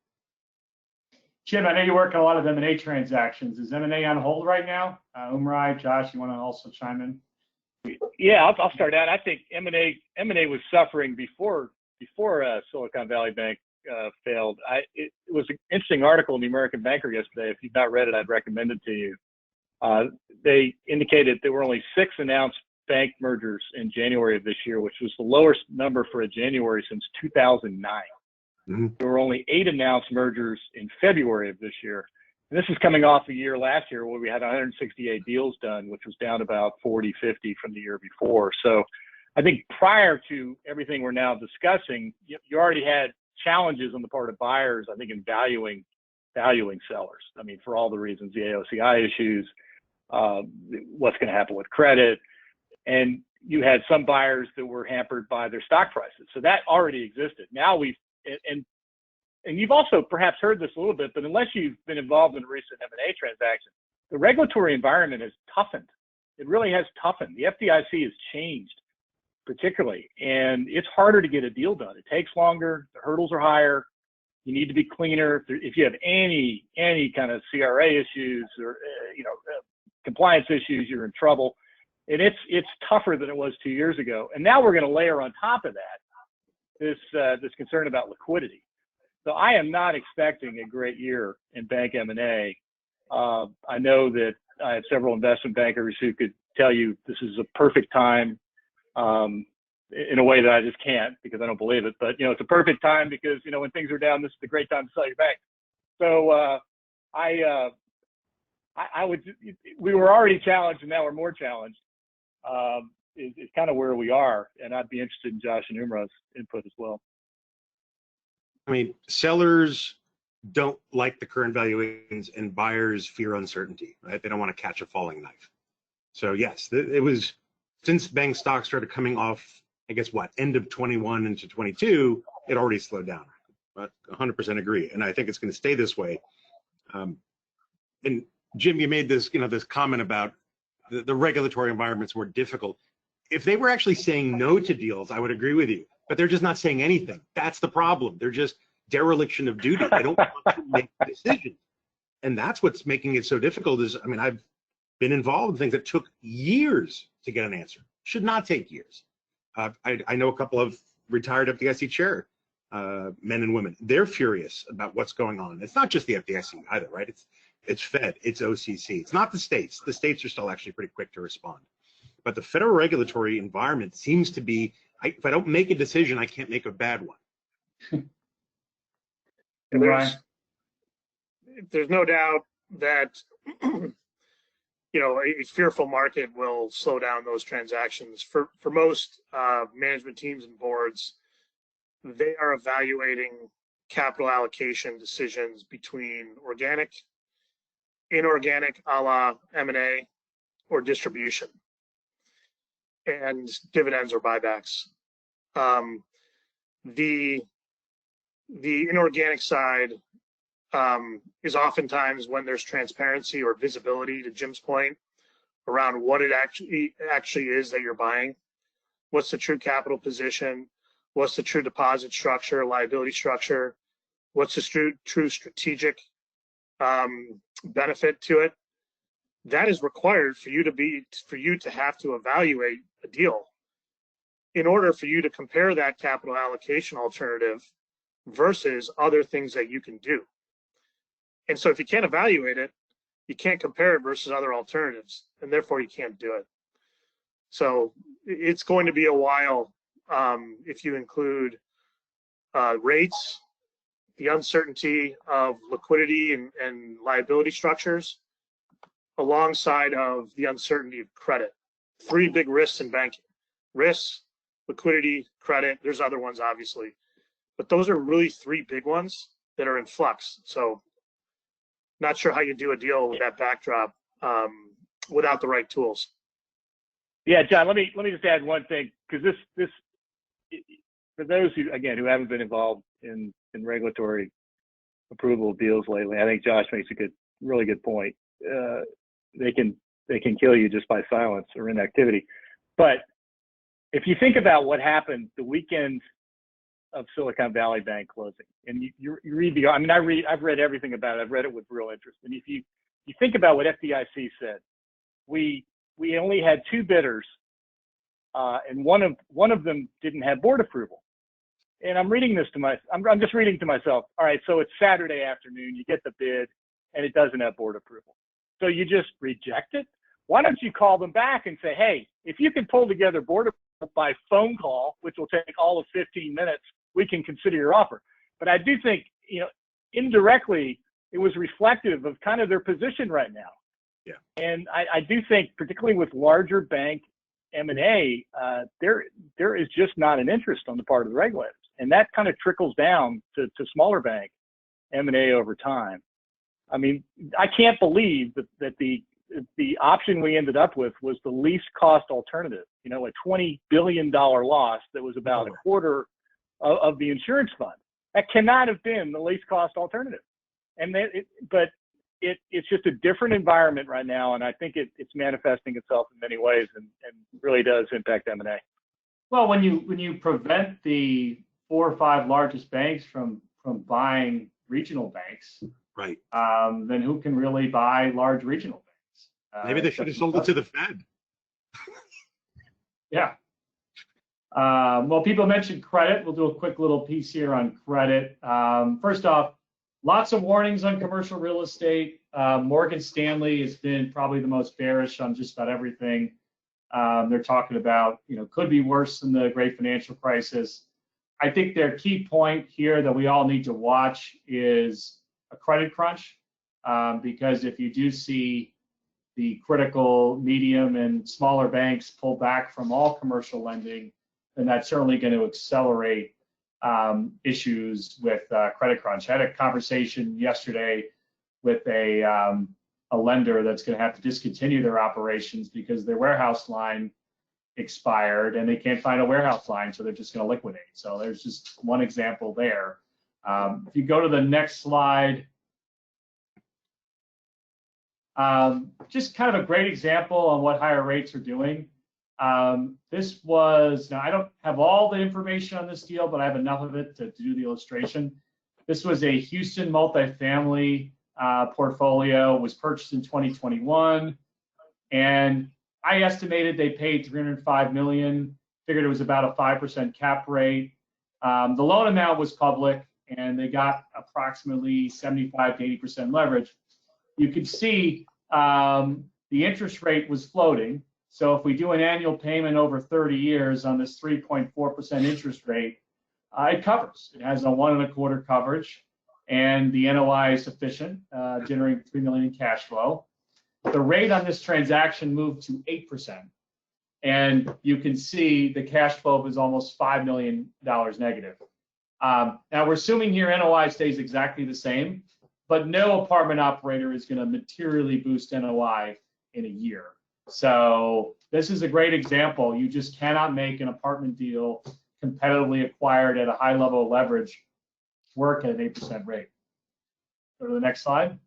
Jim, I know you work on a lot of M&A transactions. Is M&A on hold right now? Umrai, Josh, you want to also chime in? Yeah, I'll start out. I think M&A was suffering before Silicon Valley Bank failed. It was an interesting article in the American Banker yesterday. If you've not read it, I'd recommend it to you. They indicated there were only 6 announced bank mergers in January of this year, which was the lowest number for a January since 2009. Mm-hmm. There were only 8 announced mergers in February of this year. And this is coming off a year last year where we had 168 deals done, which was down about 40, 50 from the year before. So I think prior to everything we're now discussing, you already had challenges on the part of buyers, I think, in valuing sellers. I mean, for all the reasons, the AOCI issues, what's going to happen with credit. And you had some buyers that were hampered by their stock prices. So that already existed. Now and you've also perhaps heard this a little bit, but unless you've been involved in a recent M&A transaction, the regulatory environment has toughened. It really has toughened. The FDIC has changed, particularly, and it's harder to get a deal done. It takes longer. The hurdles are higher. You need to be cleaner. If you have any kind of CRA issues or compliance issues, you're in trouble. And it's tougher than it was 2 years ago. And now we're going to layer on top of that this concern about liquidity. So I am not expecting a great year in bank M&A. I know that I have several investment bankers who could tell you this is a perfect time, in a way that I just can't because I don't believe it. But it's a perfect time because when things are down, this is the great time to sell your bank. So I would. We were already challenged, and now we're more challenged. Is kind of where we are, and I'd be interested in Josh and Umrah's input as well. I mean, sellers don't like the current valuations, and buyers fear uncertainty, right? They don't want to catch a falling knife. So yes, it was since bank stocks started coming off, I guess what, end of 21 into 22, it already slowed down. But 100% agree, and I think it's going to stay this way. And Jim, you made this, this comment about the regulatory environment's more difficult. If they were actually saying no to deals, I would agree with you. But they're just not saying anything. That's the problem. They're just dereliction of duty. They don't want to make decisions. And that's what's making it so difficult is, I mean, I've been involved in things that took years to get an answer. Should not take years. I know a couple of retired FDIC chair men and women. They're furious about what's going on. It's not just the FDIC either, right? It's Fed, it's OCC. It's not the states. The states are still actually pretty quick to respond. But the federal regulatory environment seems to be, if I don't make a decision, I can't make a bad one. There's no doubt that a fearful market will slow down those transactions. For most management teams and boards, they are evaluating capital allocation decisions between organic, inorganic, a la M&A, or distribution, and dividends or buybacks. The inorganic side is oftentimes when there's transparency or visibility, to Jim's point, around what it actually is that you're buying. What's the true capital position? What's the true deposit structure, liability structure? What's the true strategic benefit to it? That is required for you to have to evaluate a deal in order for you to compare that capital allocation alternative versus other things that you can do. And so if you can't evaluate it, you can't compare it versus other alternatives, and therefore you can't do it. So it's going to be a while if you include rates, the uncertainty of liquidity and liability structures, alongside of the uncertainty of credit. Three big risks in banking: risks, liquidity, credit. There's other ones, obviously, but those are really three big ones that are in flux. So not sure how you do a deal with that backdrop without the right tools. Yeah, John, let me just add one thing, because this for those who haven't been involved in regulatory approval of deals lately, I think Josh makes a really good point. They can kill you just by silence or inactivity. But if you think about what happened the weekend of Silicon Valley Bank closing, and you read I've read everything about it. I've read it with real interest. And if you think about what FDIC said, we only had two bidders, and one of them didn't have board approval. And I'm just reading to myself. All right, so it's Saturday afternoon. You get the bid, and it doesn't have board approval. So you just reject it? Why don't you call them back and say, hey, if you can pull together board approval by phone call, which will take all of 15 minutes, we can consider your offer. But I do think, indirectly, it was reflective of kind of their position right now. Yeah. And I do think, particularly with larger bank M&A, there is just not an interest on the part of the regulators. And that kind of trickles down to smaller bank M&A over time. I mean, I can't believe that the option we ended up with was the least cost alternative, a $20 billion loss that was about a quarter of the insurance fund. That cannot have been the least cost alternative. And it's just a different environment right now, and I think it's manifesting itself in many ways, and really does impact M&A. Well, when you prevent the 4 or 5 largest banks from buying regional banks, right? Then who can really buy large regional banks? Maybe they should have sold it to the Fed. Yeah. Well, people mentioned credit. We'll do a quick little piece here on credit. First off, lots of warnings on commercial real estate. Morgan Stanley has been probably the most bearish on just about everything. They're talking about, could be worse than the great financial crisis. I think their key point here that we all need to watch is a credit crunch. because if you do see the critical, medium, and smaller banks pull back from all commercial lending, then that's certainly going to accelerate issues with credit crunch. I had a conversation yesterday with a lender that's going to have to discontinue their operations because their warehouse line expired and they can't find a warehouse line, so they're just going to liquidate. So there's just one example there. If you go to the next slide, just kind of a great example on what higher rates are doing. This was, now I don't have all the information on this deal, but I have enough of it to do the illustration. This was a Houston multifamily portfolio, was purchased in 2021, and I estimated they paid $305 million, figured it was about a 5% cap rate. The loan amount was public, and they got approximately 75 to 80% leverage. You can see the interest rate was floating. So if we do an annual payment over 30 years on this 3.4% interest rate, it covers. It has a 1.25 coverage, and the NOI is sufficient, generating $3 million in cash flow. The rate on this transaction moved to 8%, and you can see the cash flow was almost $5 million negative. Now we're assuming here NOI stays exactly the same, but no apartment operator is going to materially boost NOI in a year. So this is a great example. You just cannot make an apartment deal competitively acquired at a high level of leverage work at an 8% rate. Go to the next slide.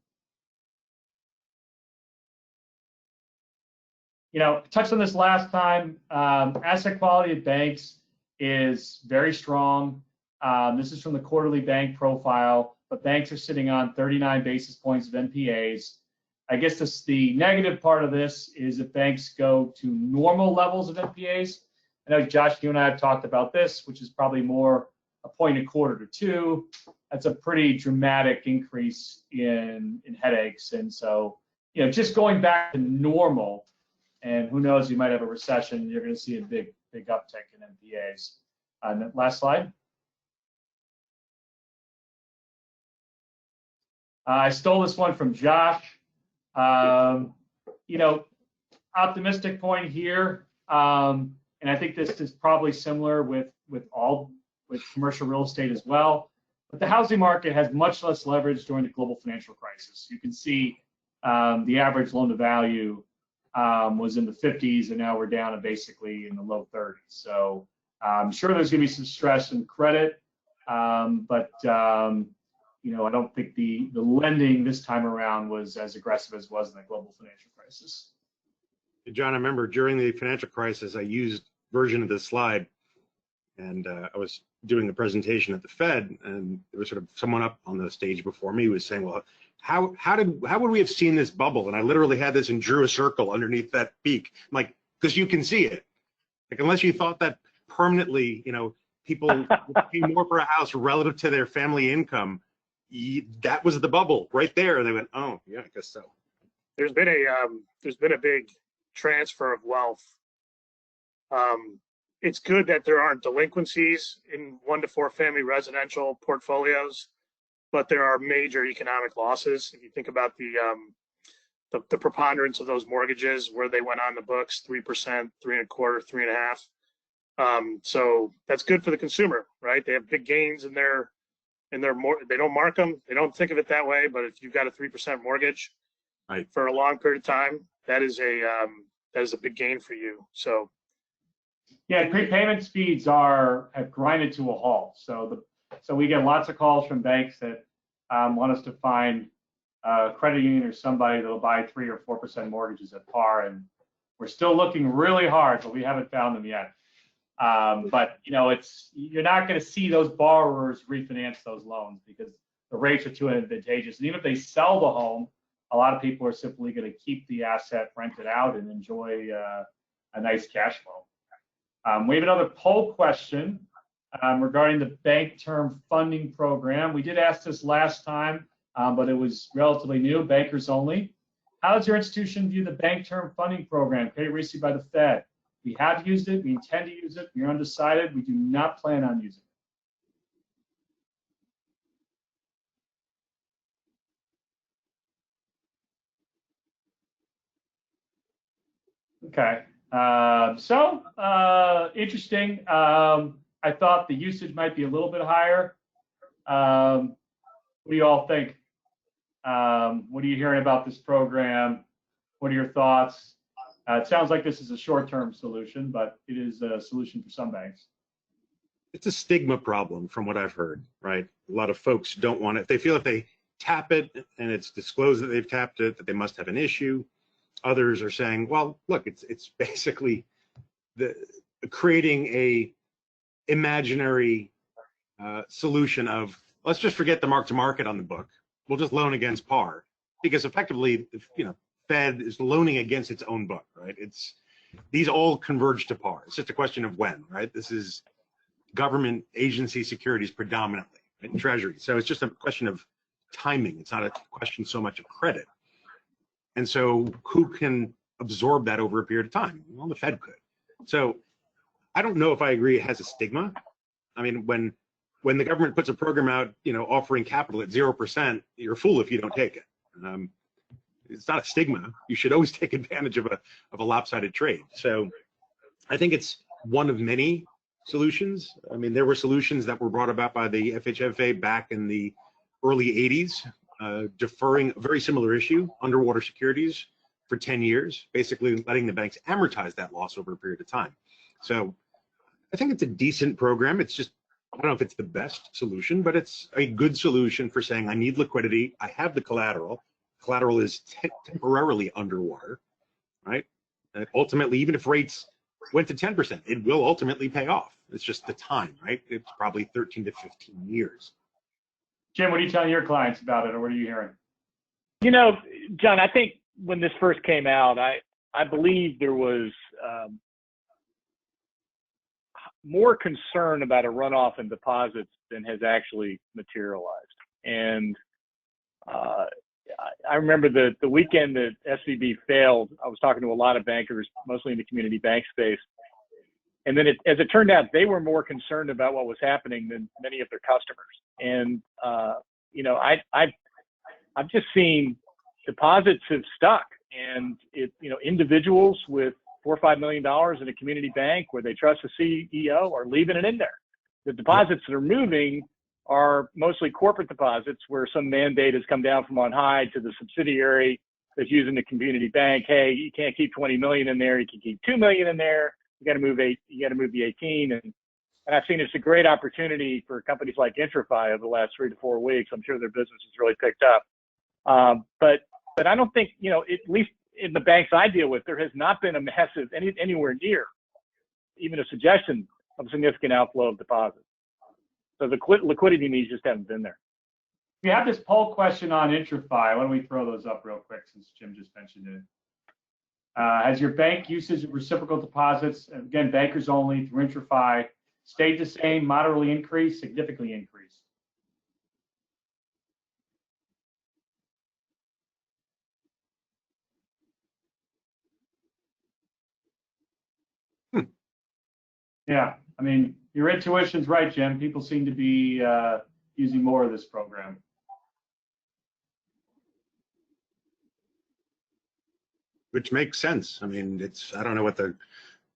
You know, I touched on this last time. Asset quality of banks is very strong. This is from the quarterly bank profile, but banks are sitting on 39 basis points of NPAs. I guess the negative part of this is if banks go to normal levels of NPAs. I know, Josh, you and I have talked about this, which is probably more 1.25 to 2. That's a pretty dramatic increase in headaches. And so, you know, just going back to normal, and who knows, you might have a recession, you're going to see a big uptick in NPAs. Last slide. I stole this one from Josh. You know, optimistic point here, and I think this is probably similar with commercial real estate as well. But the housing market has much less leverage during the global financial crisis. You can see the average loan to value was in the 50s, and now we're down to basically in the low 30s. So I'm sure there's going to be some stress in credit, but you know, I don't think the lending this time around was as aggressive as was in the global financial crisis. John, I remember during the financial crisis, I used version of this slide, and I was doing the presentation at the Fed, and there was sort of someone up on the stage before me who was saying, well, how would we have seen this bubble? And I literally had this and drew a circle underneath that peak. I'm like, because you can see it. Like, unless you thought that permanently, you know, people would pay more for a house relative to their family income, that was the bubble right there. And they went, oh, yeah, I guess so. There's been a big transfer of wealth. It's good that there aren't delinquencies in 1 to 4 family residential portfolios, but there are major economic losses. If you think about the preponderance of those mortgages where they went on the books, 3%, 3.25%, 3.5%. So that's good for the consumer, right? They have big gains in their they don't mark them. They don't think of it that way. But if you've got a 3% mortgage, right, for a long period of time, that is a big gain for you. So yeah, prepayment speeds have grinded to a halt. So we get lots of calls from banks that want us to find a credit union or somebody that'll buy 3 or 4% mortgages at par, and we're still looking really hard, but we haven't found them yet. But you know, you're not going to see those borrowers refinance those loans because the rates are too advantageous. And even if they sell the home, a lot of people are simply going to keep the asset, rent it out, and enjoy a nice cash flow. We have another poll question regarding the Bank Term Funding Program. We did ask this last time, but it was relatively new, bankers only. How does your institution view the Bank Term Funding Program created recently by the Fed? We have used it, we intend to use it, we're undecided, we do not plan on using it. Okay. Interesting. I thought the usage might be a little bit higher. What do you all think? What are you hearing about this program? What are your thoughts? It sounds like this is a short-term solution, but it is a solution for some banks. It's a stigma problem from what I've heard, right? A lot of folks don't want it. They feel if they tap it and it's disclosed that they've tapped it, that they must have an issue. Others are saying, well, look, it's basically creating a imaginary solution of, let's just forget the mark to market on the book. We'll just loan against par, because effectively, Fed is loaning against its own book, right? These all converge to par. It's just a question of when, right? This is government agency securities predominantly, right? And treasury. So it's just a question of timing. It's not a question so much of credit. And so who can absorb that over a period of time? Well, the Fed could. So I don't know if I agree it has a stigma. I mean, when the government puts a program out, offering capital at 0%, you're a fool if you don't take it. It's not a stigma. You should always take advantage of a lopsided trade. So I think it's one of many solutions. I mean, there were solutions that were brought about by the FHFA back in the early 80s, deferring a very similar issue, underwater securities, for 10 years, basically letting the banks amortize that loss over a period of time. So I think it's a decent program. It's just, I don't know if it's the best solution, but it's a good solution for saying, I need liquidity. I have the collateral. Collateral is temporarily underwater, right? And ultimately, even if rates went to 10%, it will ultimately pay off. It's just the time, right? It's probably 13 to 15 years. Jim, what are you telling your clients about it, or what are you hearing? John, I think when this first came out, I believe there was more concern about a runoff in deposits than has actually materialized. And I remember the weekend that SVB failed, I was talking to a lot of bankers, mostly in the community bank space. And then as it turned out, they were more concerned about what was happening than many of their customers. And, I've just seen deposits have stuck, and individuals with $4 or $5 million in a community bank where they trust the CEO are leaving it in there. The deposits that are moving are mostly corporate deposits where some mandate has come down from on high to the subsidiary that's using the community bank. Hey, you can't keep 20 million in there. You can keep 2 million in there. You got to move the 18. And I've seen it's a great opportunity for companies like Intrafy over the last 3 to 4 weeks. I'm sure their business has really picked up. But I don't think, at least in the banks I deal with, there has not been a massive, anywhere near even a suggestion of a significant outflow of deposits. So the liquidity needs just haven't been there. We have this poll question on Intrafy. Why don't we throw those up real quick since Jim just mentioned it? Has your bank usage of reciprocal deposits, again, bankers only, through Intrafy, stayed the same, moderately increased, significantly increased? Yeah, I mean, your intuition's right, Jim. People seem to be using more of this program. Which makes sense. I mean, I don't know what the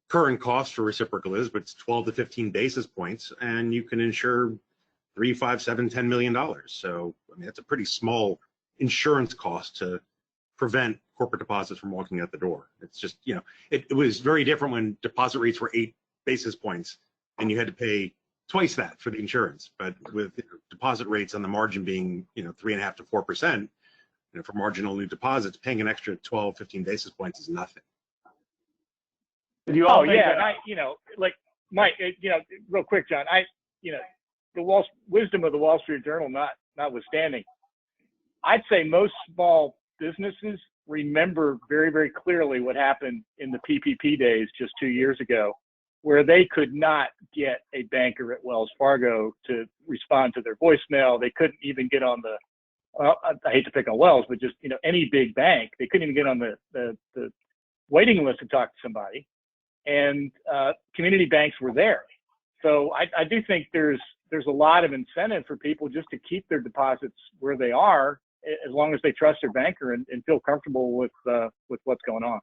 current cost for reciprocal is, but it's 12 to 15 basis points, and you can insure $3, $5, $7, $10 million. So, I mean, that's a pretty small insurance cost to prevent corporate deposits from walking out the door. It's just, it was very different when deposit rates were 8 basis points and you had to pay twice that for the insurance. But with deposit rates on the margin being, 3.5% to 4%, for marginal new deposits, paying an extra 12, 15 basis points is nothing. You all think that, like Mike, real quick, John, the wisdom of the Wall Street Journal notwithstanding, I'd say most small businesses remember very, very clearly what happened in the PPP days just 2 years ago, where they could not get a banker at Wells Fargo to respond to their voicemail. They couldn't even get on I hate to pick on Wells, but just, any big bank, they couldn't even get on the waiting list to talk to somebody. And community banks were there. So I do think there's a lot of incentive for people just to keep their deposits where they are, as long as they trust their banker and feel comfortable with what's going on.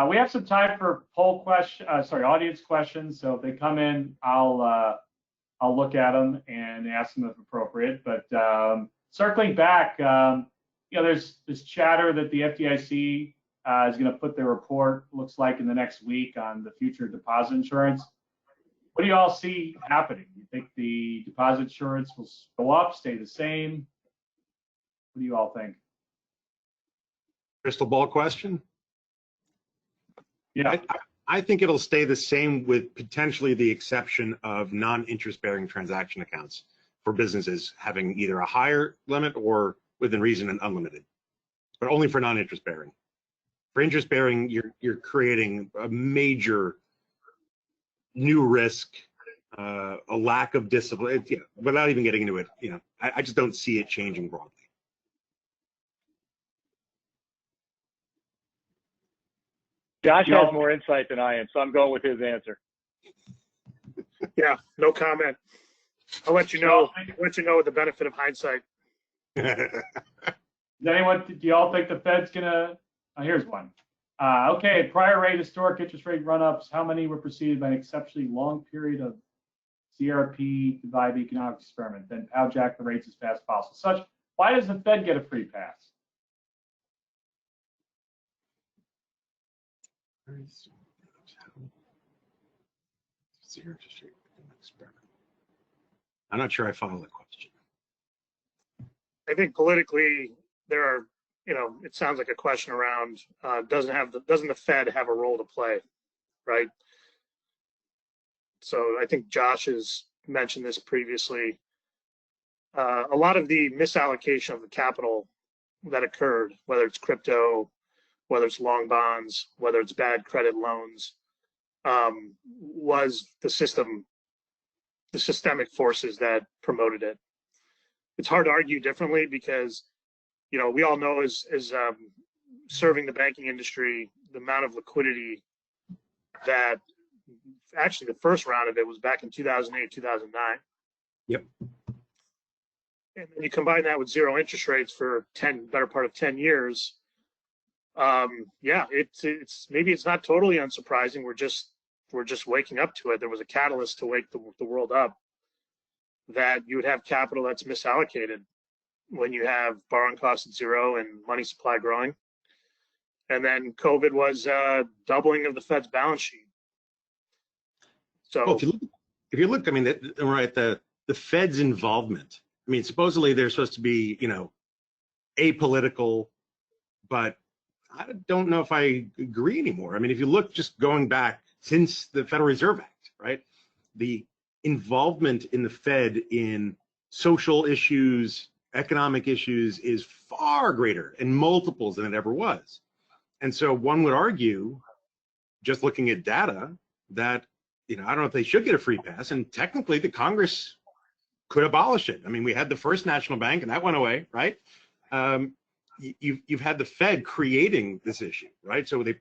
We have some time for audience questions. So if they come in, I'll look at them and ask them if appropriate. But circling back, there's this chatter that the FDIC is going to put their report, looks like, in the next week on the future of deposit insurance. What do you all see happening? Do you think the deposit insurance will go up, stay the same? What do you all think? Crystal ball question? Yeah. I think it'll stay the same, with potentially the exception of non-interest bearing transaction accounts for businesses having either a higher limit or within reason and unlimited, but only for non-interest bearing. For interest bearing, you're creating a major new risk, a lack of discipline, without even getting into it. I just don't see it changing broadly. Josh has more insight than I am, so I'm going with his answer. Yeah, no comment. I'll let you know. With the benefit of hindsight. Do you all think the Fed's gonna? Here's one. Okay, prior rate, historic interest rate run-ups. How many were preceded by an exceptionally long period of CRP divide economic experiment? Then pow jack the rates as fast as possible. Why does the Fed get a free pass? I'm not sure I follow the question. I think politically there are, it sounds like a question around doesn't the Fed have a role to play, right? So I think Josh has mentioned this previously. A lot of the misallocation of the capital that occurred, whether it's crypto, whether it's long bonds, whether it's bad credit loans, was the systemic forces that promoted it. It's hard to argue differently because, we all know as serving the banking industry, the amount of liquidity that actually the first round of it was back in 2008, 2009. Yep. And then you combine that with zero interest rates for better part of 10 years. It's maybe it's not totally unsurprising. We're just waking up to it. There was a catalyst to wake the world up, that you would have capital that's misallocated when you have borrowing costs at zero and money supply growing. And then COVID was doubling of the Fed's balance sheet. So well, if you look, I mean, the Fed's involvement. I mean, supposedly they're supposed to be, apolitical, but I don't know if I agree anymore. I mean, if you look just going back since the Federal Reserve Act, right, the involvement in the Fed in social issues, economic issues is far greater in multiples than it ever was. And so one would argue, just looking at data, that, I don't know if they should get a free pass, and technically the Congress could abolish it. I mean, we had the first national bank and that went away, right? You've had the Fed creating this issue, right? So they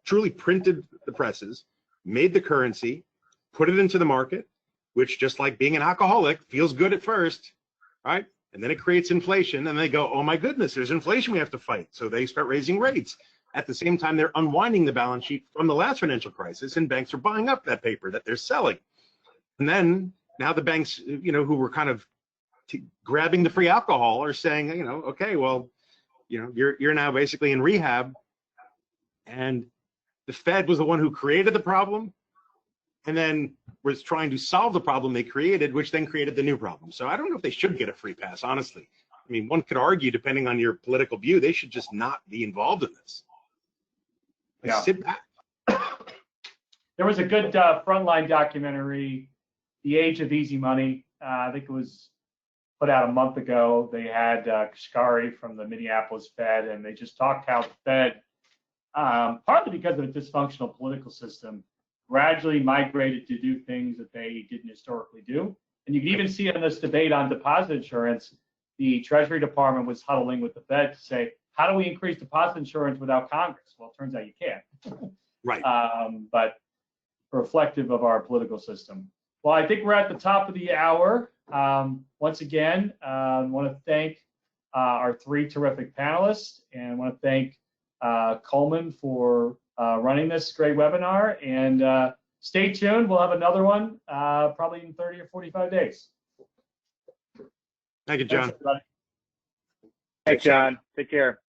truly printed the presses, made the currency, put it into the market, which, just like being an alcoholic, feels good at first, right? And then it creates inflation, and they go, oh my goodness, there's inflation we have to fight. So they start raising rates. At the same time, they're unwinding the balance sheet from the last financial crisis, and banks are buying up that paper that they're selling. And then now the banks, who were kind of grabbing the free alcohol are saying, okay, well, you're now basically in rehab. And the Fed was the one who created the problem, and then was trying to solve the problem they created, which then created the new problem. So I don't know if they should get a free pass, honestly. I mean, one could argue, depending on your political view, they should just not be involved in this. Yeah. Sit back. There was a good Frontline documentary, The Age of Easy Money. I think it was put out a month ago. They had Kashkari from the Minneapolis Fed, and they just talked how the Fed, partly because of a dysfunctional political system, gradually migrated to do things that they didn't historically do. And you can even see in this debate on deposit insurance, the Treasury Department was huddling with the Fed to say, how do we increase deposit insurance without Congress? Well, it turns out you can't. Right. But reflective of our political system. Well, I think we're at the top of the hour. Once again, I want to thank our three terrific panelists, and I want to thank Coleman for running this great webinar. And stay tuned. We'll have another one probably in 30 or 45 days. Thank you, John. Thanks, everybody. Thanks, John. Take care.